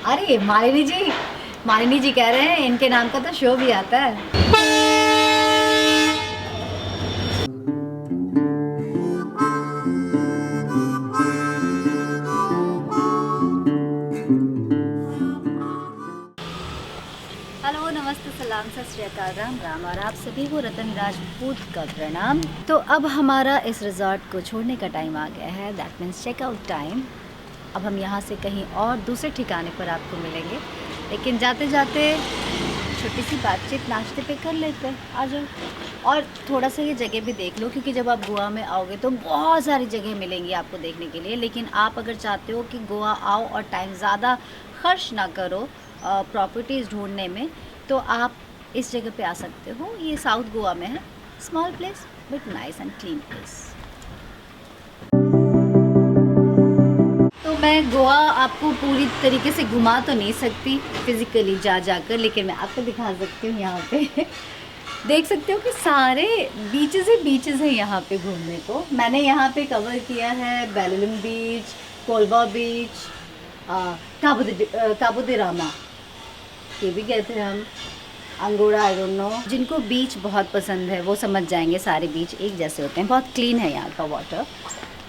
अरे मालिनी जी कह रहे हैं इनके नाम का तो शो भी आता है। हेलो, नमस्ते, सलाम, सत श्री अकाल, राम राम, और आप सभी को रतन राजपूत का प्रणाम। तो अब हमारा इस रिज़ॉर्ट को छोड़ने का टाइम आ गया है, दैट मीन्स चेकआउट टाइम। अब हम यहाँ से कहीं और दूसरे ठिकाने पर आपको मिलेंगे, लेकिन जाते जाते छोटी सी बातचीत नाश्ते पे कर लेते हैं। आ जाओ, और थोड़ा सा ये जगह भी देख लो, क्योंकि जब आप गोवा में आओगे तो बहुत सारी जगह मिलेंगी आपको देखने के लिए। लेकिन आप अगर चाहते हो कि गोवा आओ और टाइम ज़्यादा खर्च ना करो प्रॉपर्टीज़ ढूंढने में, तो आप इस जगह पे आ सकते हो। ये साउथ गोवा में है, small place but nice and clean place. तो मैं गोवा आपको पूरी तरीके से घुमा तो नहीं सकती फिज़िकली जाकर, लेकिन मैं आपको दिखा सकती हूँ। यहाँ पे देख सकते हो कि सारे बीचेस हैं यहाँ पे घूमने को। मैंने यहाँ पे कवर किया है बेलुलुम बीच, कोलबा बीच, काबू दे रामा, ये भी कहते हैं हम, अंगोड़ा, आई डोंट नो। जिनको बीच बहुत पसंद है वो समझ जाएंगे, सारे बीच एक जैसे होते हैं, बहुत क्लीन है यहाँ का वाटर।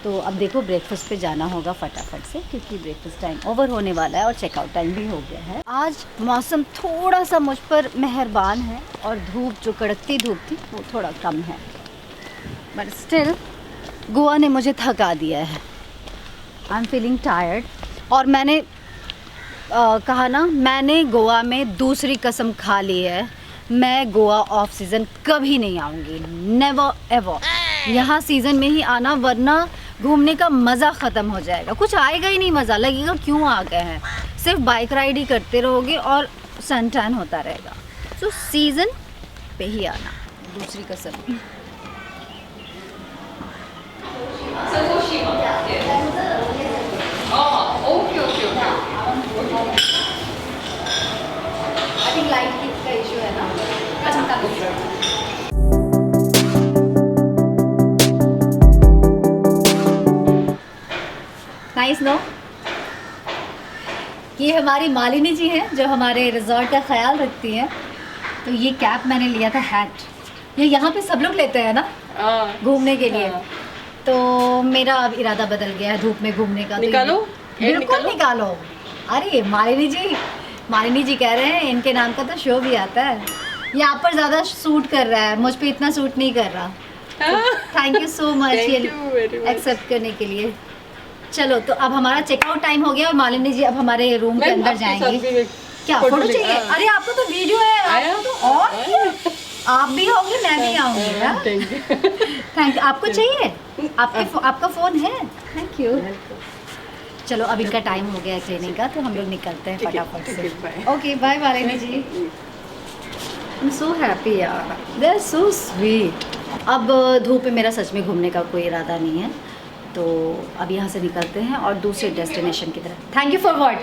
तो अब देखो ब्रेकफास्ट पे जाना होगा फटाफट से, क्योंकि ब्रेकफास्ट टाइम ओवर होने वाला है और चेकआउट टाइम भी हो गया है। आज मौसम थोड़ा सा मुझ पर मेहरबान है और धूप जो कड़कती धूप थी वो थोड़ा कम है, बट स्टिल गोवा ने मुझे थका दिया है। I am feeling tired. और मैंने कहा ना, मैंने गोवा में दूसरी कसम खा ली है, मैं गोवा ऑफ सीज़न कभी नहीं आऊँगी, नेवर एवर। यहाँ सीज़न में ही आना, वरना घूमने का मज़ा ख़त्म हो जाएगा, कुछ आएगा ही नहीं, मज़ा लगेगा क्यों आ गए हैं, सिर्फ बाइक राइड ही करते रहोगे और सन टैन होता रहेगा। तो सीज़न पे ही आना, दूसरी कसम। आई थिंक लाइट का इशू है ना। Nice no. ये हमारी मालिनी जी हैं जो हमारे रिजॉर्ट का ख्याल रखती हैं। तो ये कैप मैंने लिया था, हैट, ये यहाँ पे सब लोग लेते हैं ना घूमने के लिए। तो मेरा अब इरादा बदल गया है धूप में घूमने का। निकालो, बिल्कुल निकालो। अरे मालिनी जी कह रहे हैं इनके नाम का तो शो भी आता है। ये आप पर ज़्यादा सूट कर रहा है, मुझ पे इतना सूट नहीं कर रहा। थैंक यू सो मच ये एक्सेप्ट करने के लिए। चलो, तो अब हमारा चेकआउट टाइम हो गया और मालिनी जी अब हमारे रूम के अंदर जाएंगे। क्या फोटो चाहिए? अरे आपको तो वीडियो है, आपको तो और आप भी आओगे, मैं भी आऊँगी। Thank you. आपको चाहिए? आपका फ़ोन है? Thank you. चलो, अब इनका टाइम हो गया है क्लीनिंग का, तो हम लोग निकलते हैं फटाफट से। Okay, bye Malini ji. I am so happy यार, दे आर सो स्वीट। अब धूप में मेरा सच में घूमने का कोई इरादा नहीं है, तो अब यहाँ से निकलते हैं और दूसरे डेस्टिनेशन की तरफ। Thank you for what?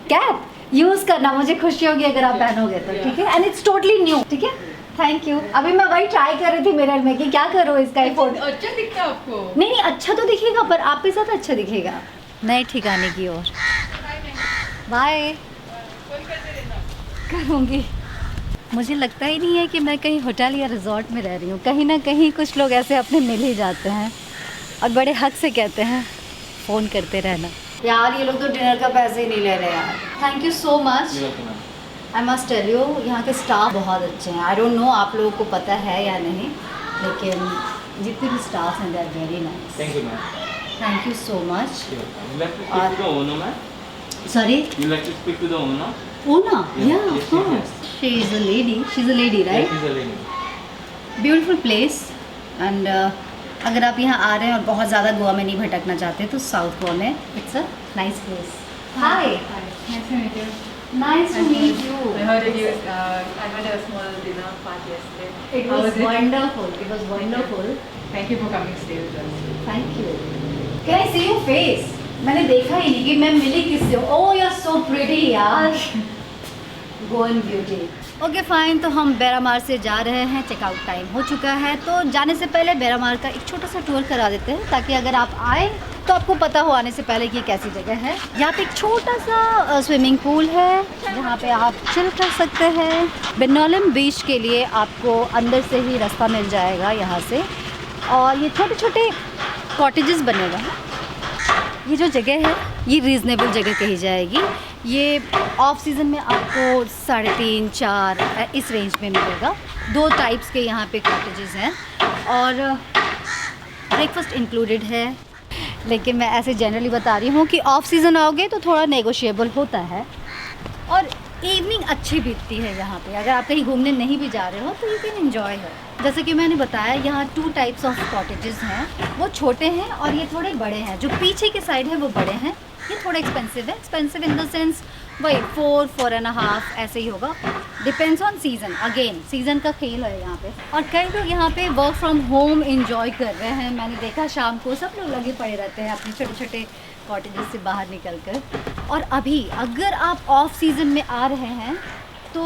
Cap use करना, मुझे खुशी होगी अगर आप पहनोगे तो, ठीक है? एंड इट्स टोटली न्यू, ठीक है? Thank you. अभी मैं वही ट्राई कर रही थी मिरर में कि क्या करो इसका फोटो। अच्छा दिखता है आपको? नहीं, अच्छा तो दिखेगा, पर आप के साथ अच्छा दिखेगा। नए ठिकाने की ओर बाय करूँगी। मुझे लगता ही नहीं है कि मैं कहीं होटल या रिजॉर्ट में रह रही हूँ। कहीं ना कहीं कुछ लोग ऐसे अपने मिल ही जाते हैं और बड़े हक से कहते हैं फ़ोन करते रहना। यार ये लोग तो डिनर का पैसे ही नहीं ले रहे यार। Thank you so much. I must tell you, यहाँ के स्टाफ बहुत अच्छे हैं। आई डोंट नो आप लोगों को पता है या नहीं, लेकिन जितने भी स्टाफ हैं they are very nice. Thank you, ma'am. Thank you so much. You like to speak to the owner, ma'am? Sorry, You like to speak to the owner? Una? Yeah, Yeah, yes, of course. She is a lady. She's a lady, Yeah, right? she's a lady. Beautiful place. And अगर आप यहाँ आ रहे हैं और बहुत ज़्यादा गोवा में नहीं भटकना चाहते तो साउथ गोवा में it's a nice place. Hi, Nice to meet you. Nice to meet you. I heard that you I had a small dinner party yesterday. It How was wonderful. It was wonderful. Thank you for coming to stay with us. Thank you. Can I see your face? मैंने देखा ही नहीं कि मैं मिली किससे। Oh, you're so pretty यार। Goan beauty. Okay fine, तो हम बैरामार से जा रहे हैं, चेकआउट टाइम हो चुका है। तो जाने से पहले बैरामार का एक छोटा सा टूर करा देते हैं, ताकि अगर आप आए तो आपको पता हो आने से पहले कि ये कैसी जगह है। यहाँ पे एक छोटा सा स्विमिंग पूल है जहाँ पे आप चिल कर सकते हैं। बेनोलम बीच के लिए आपको अंदर से ही रास्ता मिल जाएगा यहाँ से, और ये छोटे छोटे कॉटेजेस बने हुए हैं। ये जो जगह है ये रीज़नेबल जगह कही जाएगी। ये ऑफ सीज़न में आपको 3.5-4 इस रेंज में मिलेगा। 2 टाइप्स के यहाँ पे कॉटेजेस हैं और ब्रेकफास्ट इंक्लूडेड है। लेकिन मैं ऐसे जनरली बता रही हूँ कि ऑफ सीज़न आओगे तो थोड़ा नेगोशिएबल होता है। और इवनिंग अच्छी बीतती है यहाँ पे। अगर आप कहीं घूमने नहीं भी जा रहे हो तो यू कैन एंजॉय है। जैसे कि मैंने बताया, यहाँ 2 टाइप्स ऑफ कॉटेजेस हैं। वो छोटे हैं और ये थोड़े बड़े हैं। जो पीछे के साइड है वो बड़े हैं। ये थोड़ा एक्सपेंसिव है। एक्सपेंसिव इन द सेंस वही 4-4.5 ऐसे ही होगा। Depends on season. Again season का खेल है यहाँ पे। और कई लोग यहाँ पे वर्क फ्रॉम होम इंजॉय कर रहे हैं। मैंने देखा शाम को सब लोग लगे पड़े रहते हैं अपने छोटे छोटे कॉटेजेस से बाहर निकल कर। और अभी अगर आप ऑफ सीज़न में आ रहे हैं तो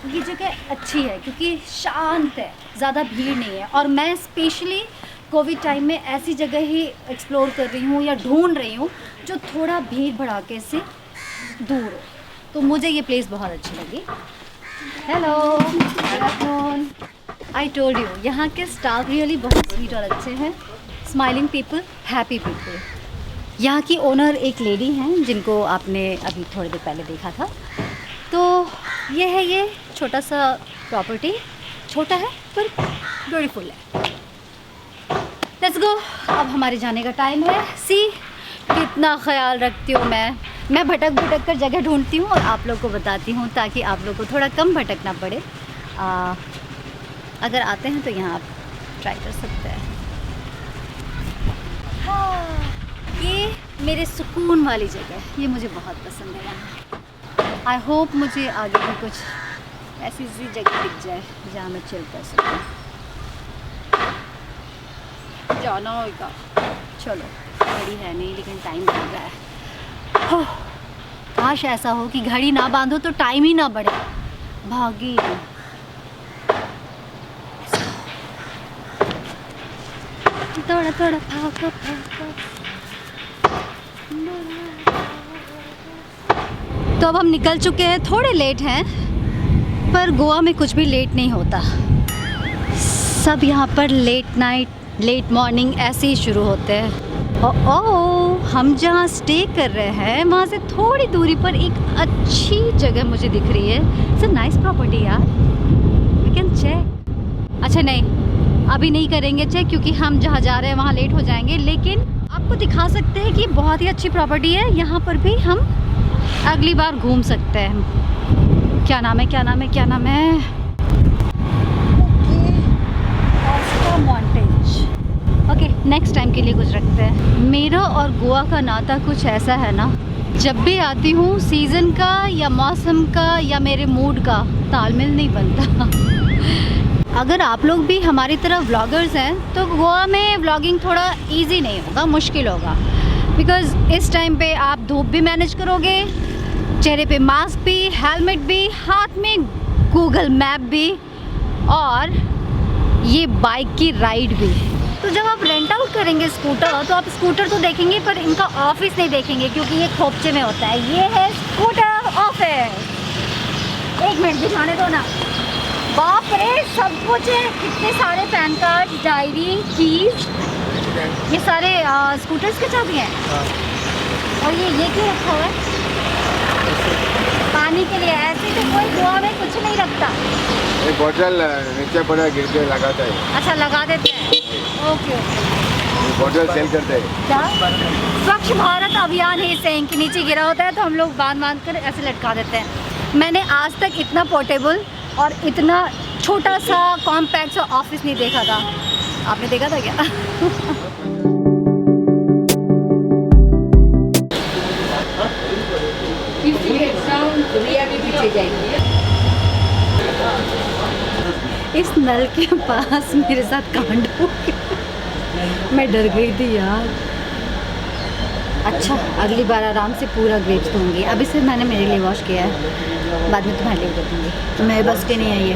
ये जगह अच्छी है क्योंकि शांत है, ज़्यादा भीड़ नहीं है। और मैं स्पेशली कोविड टाइम में ऐसी जगह ही एक्सप्लोर कर रही हूँ या ढूंढ रही हूँ जो थोड़ा भीड़ भड़ाके से दूर हो। तो मुझे ये प्लेस बहुत अच्छी लगी। Hello, good afternoon. I told you, यहाँ के स्टाफ रियली बहुत स्वीट और अच्छे हैं। Smiling people, happy people. यहाँ की ओनर एक लेडी हैं जिनको आपने अभी थोड़ी देर पहले देखा था। तो ये है, ये छोटा सा प्रॉपर्टी। छोटा है पर ब्यूटीफुल है। लेट्स गो, अब हमारे जाने का टाइम है। सी कितना ख्याल रखती हूँ मैं भटक भटक कर जगह ढूंढती हूँ और आप लोग को बताती हूँ ताकि आप लोग को थोड़ा कम भटकना पड़े। अगर आते हैं तो यहाँ आप ट्राई कर सकते हैं। हाँ, ये मेरे सुकून वाली जगह है। ये मुझे बहुत पसंद है यहाँ। आई होप मुझे आगे भी कुछ ऐसी जगह दिख जाए जहाँ मैं चिल कर सकूँ। जाना होगा, चलो, घड़ी है नहीं लेकिन टाइम लग रहा है। काश ऐसा हो कि घड़ी ना बांधो तो टाइम ही ना बढ़े, भागी। थोड़ा थोड़ा भागो भागो। तो अब हम निकल चुके हैं, थोड़े लेट हैं पर गोवा में कुछ भी लेट नहीं होता। सब यहाँ पर लेट नाइट, लेट मॉर्निंग ऐसे ही शुरू होते हैं। ओह, हम जहाँ स्टे कर रहे हैं वहाँ से थोड़ी दूरी पर एक अच्छी जगह मुझे दिख रही है। इट्स अ नाइस प्रॉपर्टी यार, वी कैन चेक। अच्छा नहीं, अभी नहीं करेंगे चेक क्योंकि हम जहाँ जा रहे हैं वहाँ लेट हो जाएंगे। लेकिन आपको दिखा सकते हैं कि बहुत ही अच्छी प्रॉपर्टी है। यहाँ पर भी हम अगली बार घूम सकते हैं। क्या नाम है, क्या नाम है, क्या नाम है? ओके, नेक्स्ट टाइम के लिए कुछ रखते हैं। मेरा और गोवा का नाता कुछ ऐसा है ना, जब भी आती हूँ सीज़न का या मौसम का या मेरे मूड का तालमेल नहीं बनता। अगर आप लोग भी हमारी तरह व्लॉगर्स हैं तो गोवा में व्लॉगिंग थोड़ा इजी नहीं होगा, मुश्किल होगा। बिकॉज़ इस टाइम पे आप धूप भी मैनेज करोगे, चेहरे पे मास्क भी, हेलमेट भी, हाथ में गूगल मैप भी, और ये बाइक की राइड भी। तो जब आप रेंट आउट करेंगे स्कूटर तो आप स्कूटर तो देखेंगे पर इनका ऑफिस नहीं देखेंगे क्योंकि ये खोपचे में होता है। ये है स्कूटर ऑफिस। एक मिनट दिखाने दो ना। बाप रे, सब कुछ है। कितने सारे पैन कार्ड, डायरी, कीज, ये सारे स्कूटर्स के चाबी हैं। और ये क्यों रखा हुआ है? पानी के लिए। ऐसे तो कोई गोवा में कुछ नहीं रखता। एक बोतल नीचे पड़ा गिर के लगाता है। अच्छा, लगा देते हैं। Okay okay. बोतल सेल करते हैं। क्या? स्वच्छ भारत अभियान है इसे, कि नीचे गिरा होता है तो हम लोग बांध कर ऐसे लटका देते हैं। मैंने आज तक इतना पोर्टेबल और इतना छोटा सा कॉम्पैक्ट सा ऑफिस नहीं देखा था। आपने देखा था क्या? इस नल के पास मेरे साथ कांड हो गया। मैं डर गई थी यार। अच्छा, अगली बार आराम से पूरा ग्रेप्स दूँगी। अभी सिर्फ मैंने मेरे लिए वॉश किया है, बाद में तुम्हारे लिए कर दूँगी। तो मेरे बस के नहीं है ये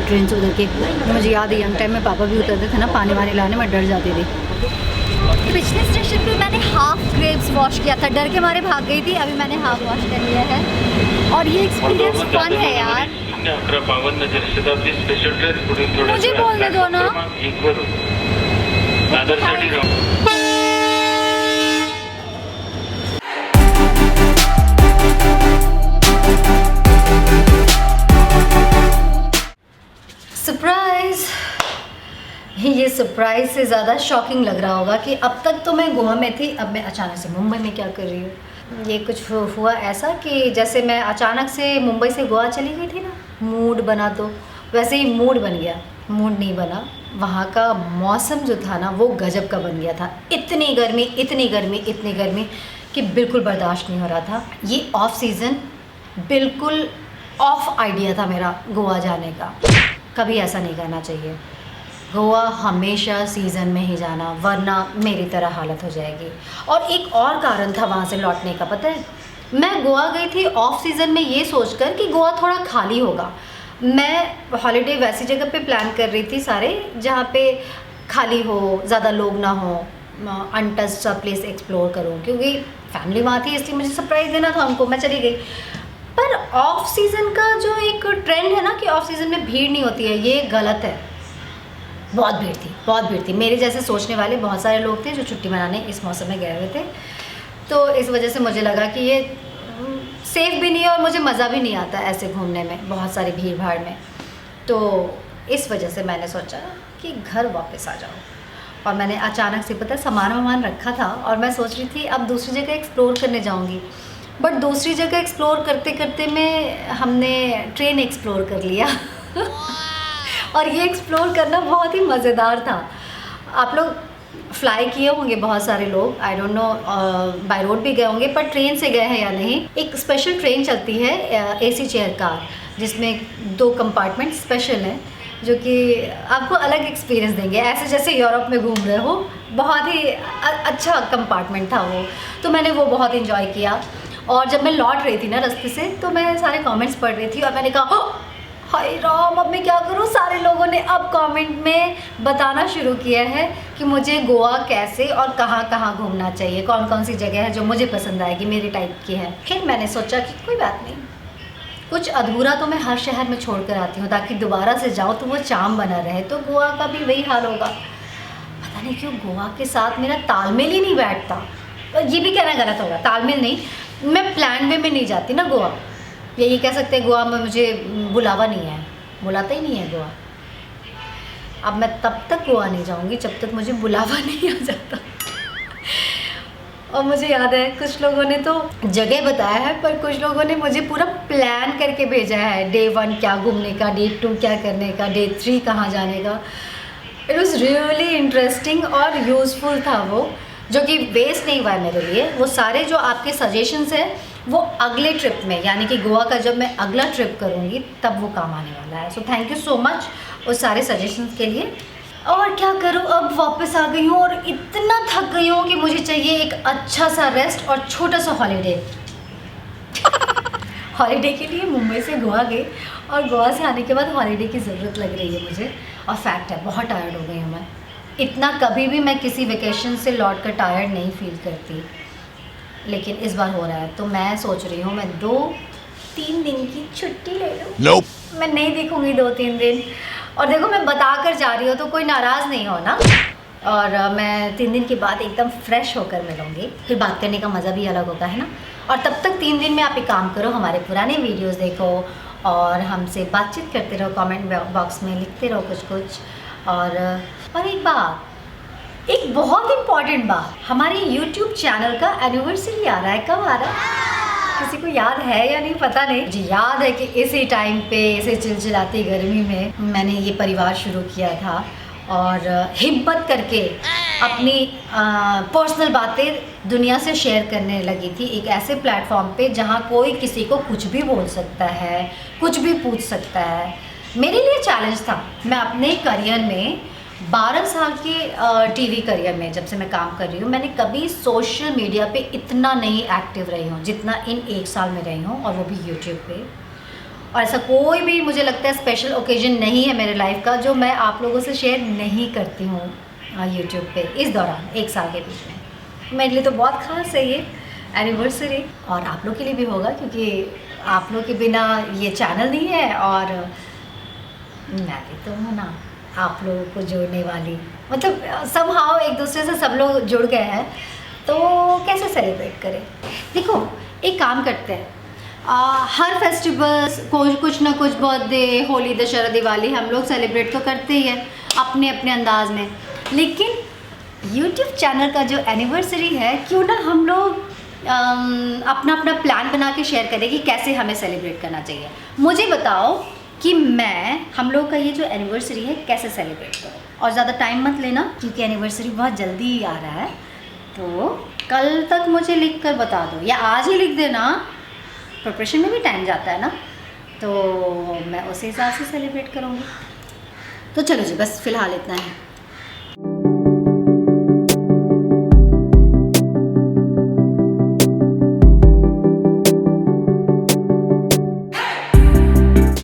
ट्रेन से उतर के। मुझे याद है यंग टाइम में पापा भी उतरते थे ना पानी वानी लाने, मैं डर जाती थी। पिछले स्टेशन पे मैंने हाफ ग्रेप्स वॉश किया था, डर के मारे भाग गई थी। अभी मैंने हाफ वॉश कर लिया है और ये एक्सपीरियंस फन है यार। मुझे बोलने दो ना। सरप्राइज! ये सरप्राइज से ज़्यादा शॉकिंग लग रहा होगा कि अब तक तो मैं गोवा में थी, अब मैं अचानक से मुंबई में क्या कर रही हूँ। ये कुछ हुआ ऐसा कि जैसे मैं अचानक से मुंबई से गोवा चली गई थी ना, मूड बना तो वैसे ही मूड बन गया। मूड नहीं बना, वहाँ का मौसम जो था ना वो गजब का बन गया था। इतनी गर्मी इतनी गर्मी इतनी गर्मी कि बिल्कुल बर्दाश्त नहीं हो रहा था। ये ऑफ सीज़न बिल्कुल ऑफ आइडिया था मेरा गोवा जाने का। कभी ऐसा नहीं करना चाहिए। गोवा हमेशा सीज़न में ही जाना, वरना मेरी तरह हालत हो जाएगी। और एक और कारण था वहाँ से लौटने का, पता है? मैं गोवा गई थी ऑफ सीज़न में ये सोचकर कि गोवा थोड़ा खाली होगा। मैं हॉलीडे वैसी जगह पे प्लान कर रही थी सारे जहाँ पे खाली हो, ज़्यादा लोग ना हो, अनटच्ड सा प्लेस एक्सप्लोर करूँ, क्योंकि फैमिली वहाँ थी इसलिए मुझे सरप्राइज़ देना था उनको। मैं चली गई। पर ऑफ सीज़न का जो एक ट्रेंड है ना कि ऑफ सीज़न में भीड़ नहीं होती है, ये गलत है। बहुत भीड़ थी, बहुत भीड़ थी। मेरे जैसे सोचने वाले बहुत सारे लोग थे जो छुट्टी मनाने इस मौसम में गए हुए थे। तो इस वजह से मुझे लगा कि ये सेफ़ भी नहीं है और मुझे मज़ा भी नहीं आता ऐसे घूमने में बहुत सारी भीड़ भाड़ में। तो इस वजह से मैंने सोचा कि घर वापस आ जाओ। और मैंने अचानक से पता सामान वामान रखा था और मैं सोच रही थी अब दूसरी जगह एक्सप्लोर करने जाऊँगी। बट दूसरी जगह एक्सप्लोर करते करते में हमने ट्रेन एक्सप्लोर कर लिया और ये एक्सप्लोर करना बहुत ही मज़ेदार था। आप लोग फ्लाई किए होंगे बहुत सारे लोग, I don't know by road भी गए होंगे, पर ट्रेन से गए हैं या नहीं। एक स्पेशल ट्रेन चलती है एसी चेयर कार, जिसमें 2 कंपार्टमेंट स्पेशल हैं जो कि आपको अलग एक्सपीरियंस देंगे, ऐसे जैसे यूरोप में घूम रहे हो। बहुत ही अच्छा कंपार्टमेंट था वो, तो मैंने वो बहुत इन्जॉय किया। और जब मैं लौट रही थी ना रास्ते से, तो मैं सारे कमेंट्स पढ़ रही थी और मैंने कहा हाय राम, अब मैं क्या करूँ। सारे लोगों ने अब कमेंट में बताना शुरू किया है कि मुझे गोवा कैसे और कहाँ कहाँ घूमना चाहिए, कौन कौन सी जगह है जो मुझे पसंद आएगी, मेरी टाइप की है। फिर मैंने सोचा कि कोई बात नहीं, कुछ अधूरा तो मैं हर शहर में छोड़ कर आती हूँ ताकि दोबारा से जाऊँ तो वो चाम बना रहे। तो गोवा का भी वही हाल होगा। पता नहीं क्यों गोवा के साथ मेरा तालमेल ही नहीं बैठता। ये भी कहना गलत होगा, तालमेल नहीं, मैं प्लान वे में नहीं जाती ना गोवा। यही कह सकते हैं गोवा में मुझे बुलावा नहीं है, बुलाता ही नहीं है गोवा। अब मैं तब तक गोवा नहीं जाऊंगी जब तक मुझे बुलावा नहीं आ जाता। और मुझे याद है कुछ लोगों ने तो जगह बताया है, पर कुछ लोगों ने मुझे पूरा प्लान करके भेजा है। डे 1 क्या घूमने का, डे 2 क्या करने का, डे 3 कहाँ जाने का। इट वॉज़ रियली इंटरेस्टिंग और यूज़फुल था वो, जो कि वेस्ट नहीं हुआ है मेरे लिए। वो सारे जो आपके सजेशंस हैं वो अगले ट्रिप में, यानी कि गोवा का जब मैं अगला ट्रिप करूँगी तब वो काम आने वाला है। So thank you so much उस सारे सजेशंस के लिए। और क्या करूँ, अब वापस आ गई हूँ और इतना थक गई हूँ कि मुझे चाहिए एक अच्छा सा रेस्ट और छोटा सा हॉलीडे। हॉलीडे के लिए मुंबई से गोवा गई और गोवा से आने के बाद हॉलीडे की ज़रूरत लग रही है मुझे। और फैक्ट है, बहुत टायर्ड हो गई हूँ मैं। इतना कभी भी मैं किसी वेकेशन से लौट कर टायर्ड नहीं फील करती, लेकिन इस बार हो रहा है। तो मैं सोच रही हूँ मैं 2-3 दिन की छुट्टी ले लूँ। Nope. मैं नहीं दिखूँगी 2-3 दिन। और देखो मैं बता कर जा रही हूँ तो कोई नाराज़ नहीं हो ना। और मैं 3 दिन के बाद एकदम फ्रेश होकर मिलूँगी, फिर बात करने का मज़ा भी अलग होता है ना। और तब तक 3 दिन में आप एक काम करो, हमारे पुराने वीडियोज़ देखो और हमसे बातचीत करते रहो, कमेंट बॉक्स में लिखते रहो कुछ कुछ। और एक बात, एक बहुत इम्पॉर्टेंट बात, हमारे YouTube चैनल का एनिवर्सरी आ रहा है। कब आ रहा है किसी को याद है या नहीं पता नहीं। मुझे याद है कि इसी टाइम पे इसे चिलचिलाती गर्मी में मैंने ये परिवार शुरू किया था और हिम्मत करके अपनी पर्सनल बातें दुनिया से शेयर करने लगी थी एक ऐसे प्लेटफॉर्म पे जहाँ कोई किसी को कुछ भी बोल सकता है, कुछ भी पूछ सकता है। मेरे लिए चैलेंज था। मैं अपने करियर में 12 साल के टीवी करियर में जब से मैं काम कर रही हूँ, मैंने कभी सोशल मीडिया पे इतना नहीं एक्टिव रही हूँ जितना इन 1 साल में रही हूँ, और वो भी यूट्यूब पे। और ऐसा कोई भी मुझे लगता है स्पेशल ओकेजन नहीं है मेरे लाइफ का जो मैं आप लोगों से शेयर नहीं करती हूँ यूट्यूब पे इस दौरान 1 साल के बीच में। मेरे लिए तो बहुत खास है ये एनिवर्सरी, और आप लोग के लिए भी होगा क्योंकि आप लोग के बिना ये चैनल नहीं है, और मैं भी तो हूँ ना आप लोगों को जोड़ने वाली। मतलब समहाउ एक दूसरे से सब लोग जुड़ गए हैं, तो कैसे सेलिब्रेट करें। देखो एक काम करते हैं, हर फेस्टिवल्स कुछ ना कुछ, बर्थडे, होली, दशहरा, दिवाली हम लोग सेलिब्रेट तो करते ही हैं अपने अपने अंदाज में, लेकिन यूट्यूब चैनल का जो एनिवर्सरी है, क्यों ना हम लोग अपना अपना प्लान बना के शेयर करें कि कैसे हमें सेलिब्रेट करना चाहिए। मुझे बताओ कि हम लोग का ये जो एनिवर्सरी है कैसे सेलिब्रेट करो, और ज़्यादा टाइम मत लेना क्योंकि एनिवर्सरी बहुत जल्दी ही आ रहा है, तो कल तक मुझे लिख कर बता दो या आज ही लिख देना, प्रिपरेशन में भी टाइम जाता है ना, तो मैं उसी हिसाब से सेलिब्रेट करूँगी। तो चलो जी, बस फ़िलहाल इतना है।